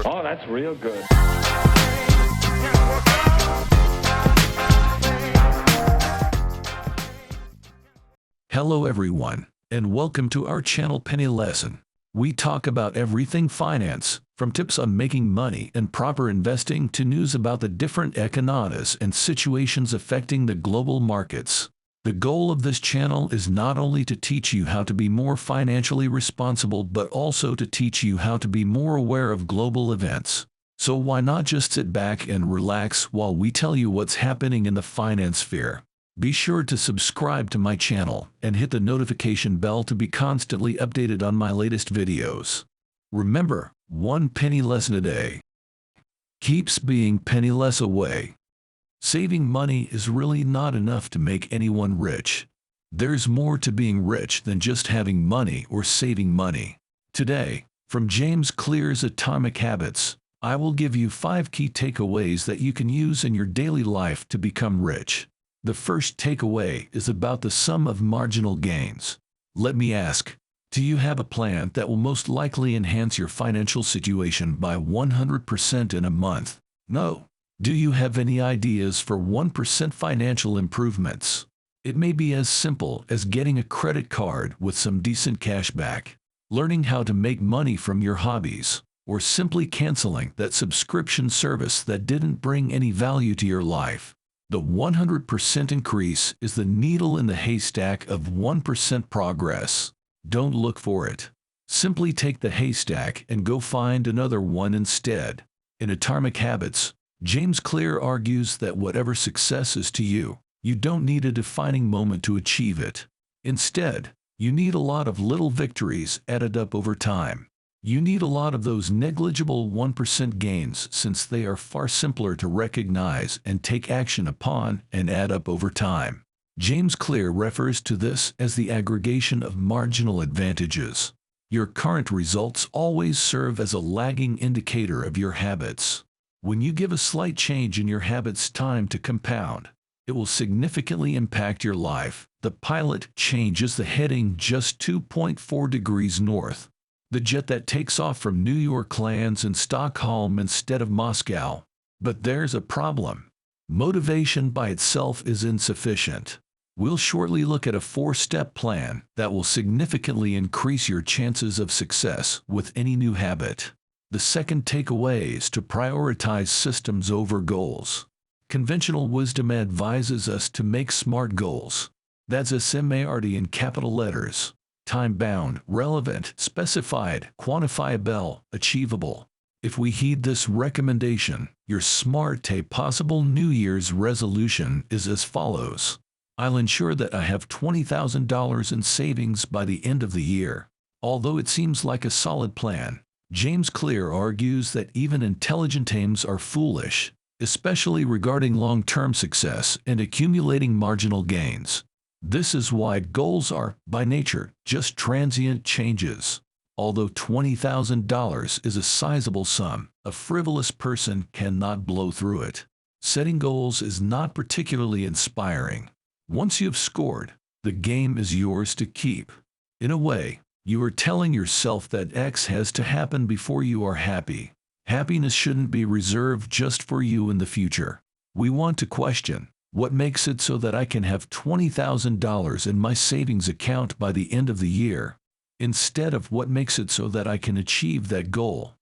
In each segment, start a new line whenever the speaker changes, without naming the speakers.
Oh, that's real good.
Hello everyone, and welcome to our channel Penny Lesson. We talk about everything finance, from tips on making money and proper investing to news about the different economies and situations affecting the global markets. The goal of this channel is not only to teach you how to be more financially responsible but also to teach you how to be more aware of global events. So why not just sit back and relax while we tell you what's happening in the finance sphere? Be sure to subscribe to my channel and hit the notification bell to be constantly updated on my latest videos. Remember, one penny lesson a day keeps being penny less away. Saving money is really not enough to make anyone rich. There's more to being rich than just having money or saving money. Today, from James Clear's Atomic Habits, I will give you 5 key takeaways that you can use in your daily life to become rich. The first takeaway is about the sum of marginal gains. Let me ask, do you have a plan that will most likely enhance your financial situation by 100% in a month? No. Do you have any ideas for 1% financial improvements? It may be as simple as getting a credit card with some decent cash back, learning how to make money from your hobbies, or simply canceling that subscription service that didn't bring any value to your life. The 100% increase is the needle in the haystack of 1% progress. Don't look for it. Simply take the haystack and go find another one instead. In Atomic Habits, James Clear argues that whatever success is to you, you don't need a defining moment to achieve it. Instead, you need a lot of little victories added up over time. You need a lot of those negligible 1% gains since they are far simpler to recognize and take action upon and add up over time. James Clear refers to this as the aggregation of marginal advantages. Your current results always serve as a lagging indicator of your habits. When you give a slight change in your habits time to compound, it will significantly impact your life. The pilot changes the heading just 2.4 degrees north. The jet that takes off from New York lands in Stockholm instead of Moscow. But there's a problem. Motivation by itself is insufficient. We'll shortly look at a 4-step plan that will significantly increase your chances of success with any new habit. The second takeaway is to prioritize systems over goals. Conventional wisdom advises us to make SMART goals. That's SMART in capital letters. Time-bound, relevant, specified, quantifiable, achievable. If we heed this recommendation, your SMART possible New Year's resolution is as follows. I'll ensure that I have $20,000 in savings by the end of the year. Although it seems like a solid plan, James Clear argues that even intelligent aims are foolish, especially regarding long-term success and accumulating marginal gains. This is why goals are, by nature, just transient changes. Although $20,000 is a sizable sum, a frivolous person cannot blow through it. Setting goals is not particularly inspiring. Once you've scored, the game is yours to keep. In a way, you are telling yourself that X has to happen before you are happy. Happiness shouldn't be reserved just for you in the future. We want to question, what makes it so that I can have $20,000 in my savings account by the end of the year, instead of what makes it so that I can achieve that goal?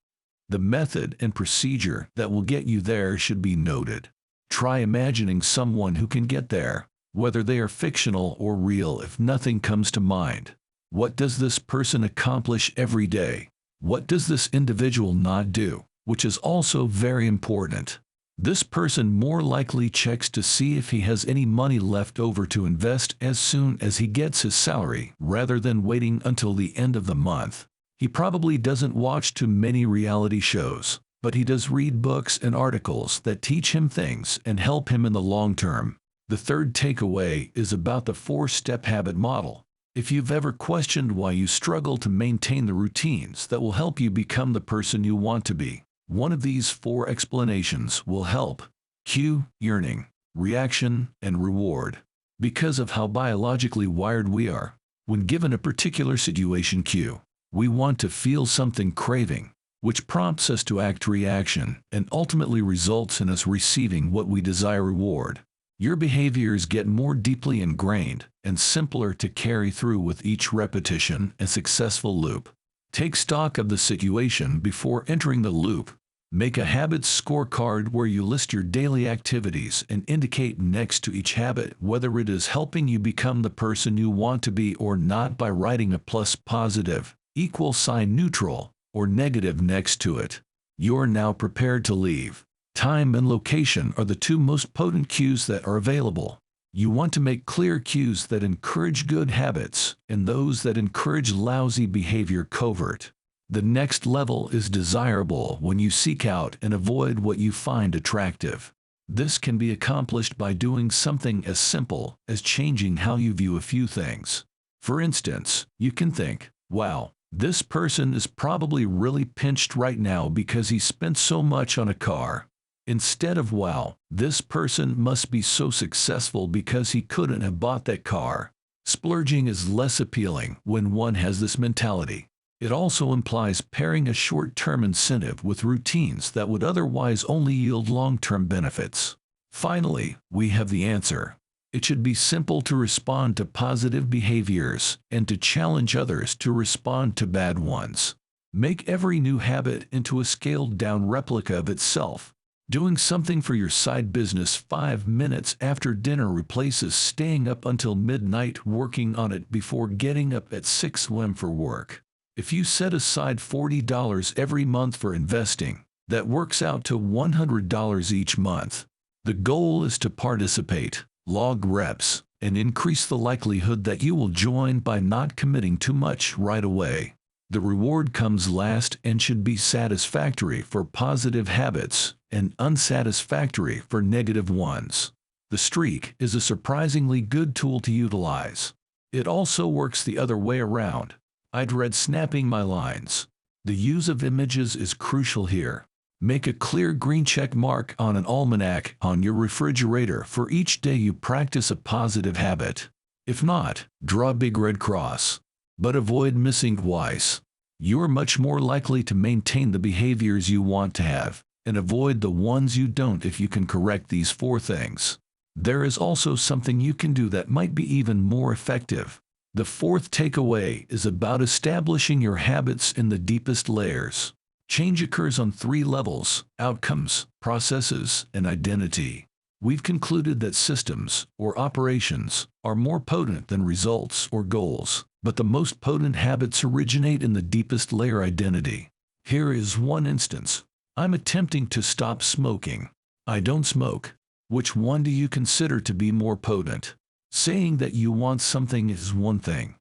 The method and procedure that will get you there should be noted. Try imagining someone who can get there, whether they are fictional or real if nothing comes to mind. What does this person accomplish every day? What does this individual not do? Which is also very important. This person more likely checks to see if he has any money left over to invest as soon as he gets his salary, rather than waiting until the end of the month. He probably doesn't watch too many reality shows, but he does read books and articles that teach him things and help him in the long term. The third takeaway is about the 4-step habit model. If you've ever questioned why you struggle to maintain the routines that will help you become the person you want to be, one of these 4 explanations will help. Cue, yearning, reaction, and reward. Because of how biologically wired we are, when given a particular situation cue, we want to feel something craving. which prompts us to act reaction and ultimately results in us receiving what we desire reward. Your behaviors get more deeply ingrained and simpler to carry through with each repetition and successful loop. Take stock of the situation before entering the loop. Make a habits scorecard where you list your daily activities and indicate next to each habit whether it is helping you become the person you want to be or not by writing a plus positive, equal sign neutral, or negative next to it. You're now prepared to leave. Time and location are the two most potent cues that are available. You want to make clear cues that encourage good habits and those that encourage lousy behavior covert. The next level is desirable when you seek out and avoid what you find attractive. This can be accomplished by doing something as simple as changing how you view a few things. For instance, you can think, wow, this person is probably really pinched right now because he spent so much on a car. Instead of, wow, this person must be so successful because he couldn't have bought that car. Splurging is less appealing when one has this mentality. It also implies pairing a short-term incentive with routines that would otherwise only yield long-term benefits. Finally, we have the answer. It should be simple to respond to positive behaviors and to challenge others to respond to bad ones. Make every new habit into a scaled-down replica of itself. Doing something for your side business 5 minutes after dinner replaces staying up until midnight working on it before getting up at 6 a.m. for work. If you set aside $40 every month for investing, that works out to $100 each month. The goal is to participate, log reps, and increase the likelihood that you will join by not committing too much right away. The reward comes last and should be satisfactory for positive habits and unsatisfactory for negative ones. The streak is a surprisingly good tool to utilize. It also works the other way around. I dread snapping my lines. The use of images is crucial here. Make a clear green check mark on an almanac on your refrigerator for each day you practice a positive habit. If not, draw a big red cross. But avoid missing twice. You're much more likely to maintain the behaviors you want to have, and avoid the ones you don't if you can correct these 4 things. There is also something you can do that might be even more effective. The 4th takeaway is about establishing your habits in the deepest layers. Change occurs on 3 levels: outcomes, processes, and identity. We've concluded that systems, or operations, are more potent than results or goals, but the most potent habits originate in the deepest layer: identity. Here is one instance. I'm attempting to stop smoking. I don't smoke. Which one do you consider to be more potent? Saying that you want something is one thing.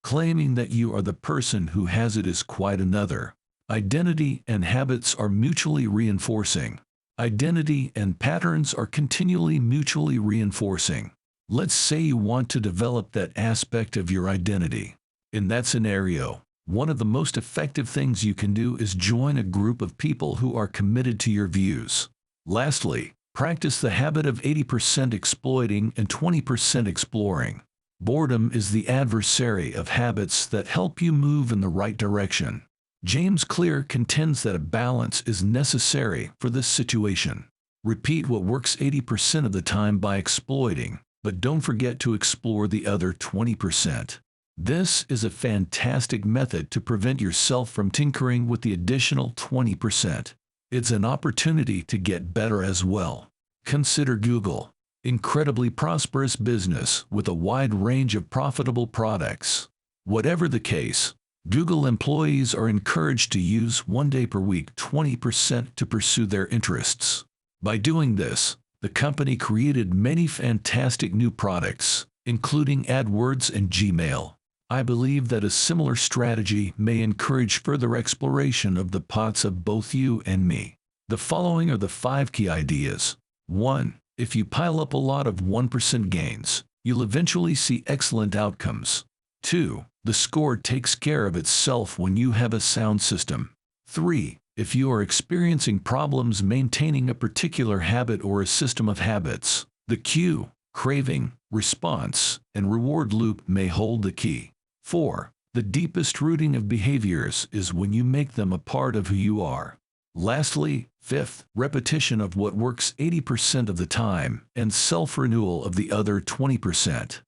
Claiming that you are the person who has it is quite another. Identity and habits are mutually reinforcing. Identity and patterns are continually mutually reinforcing. Let's say you want to develop that aspect of your identity. In that scenario, one of the most effective things you can do is join a group of people who are committed to your views. Lastly, practice the habit of 80% exploiting and 20% exploring. Boredom is the adversary of habits that help you move in the right direction. James Clear contends that a balance is necessary for this situation. Repeat what works 80% of the time by exploiting, but don't forget to explore the other 20%. This is a fantastic method to prevent yourself from tinkering with the additional 20%. It's an opportunity to get better as well. Consider Google. Incredibly prosperous business with a wide range of profitable products. Whatever the case, Google employees are encouraged to use 1 day per week 20% to pursue their interests. By doing this, the company created many fantastic new products, including AdWords and Gmail. I believe that a similar strategy may encourage further exploration of the pots of both you and me. The following are the 5 key ideas. 1. If you pile up a lot of 1% gains, you'll eventually see excellent outcomes. 2. The score takes care of itself when you have a sound system. 3. If you are experiencing problems maintaining a particular habit or a system of habits, the cue, craving, response, and reward loop may hold the key. 4. The deepest rooting of behaviors is when you make them a part of who you are. Lastly, fifth, repetition of what works 80% of the time and self-renewal of the other 20%.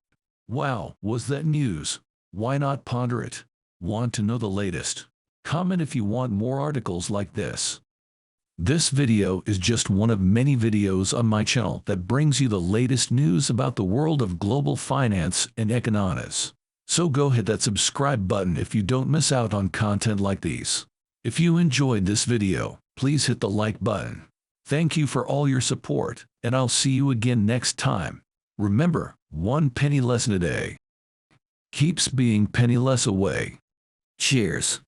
Wow, was that news? Why not ponder it? Want to know the latest? Comment if you want more articles like this. This video is just one of many videos on my channel that brings you the latest news about the world of global finance and economics. So go hit that subscribe button if you don't miss out on content like these. If you enjoyed this video, please hit the like button. Thank you for all your support, and I'll see you again next time. Remember, one penny lesson a day keeps being penny less away. Cheers.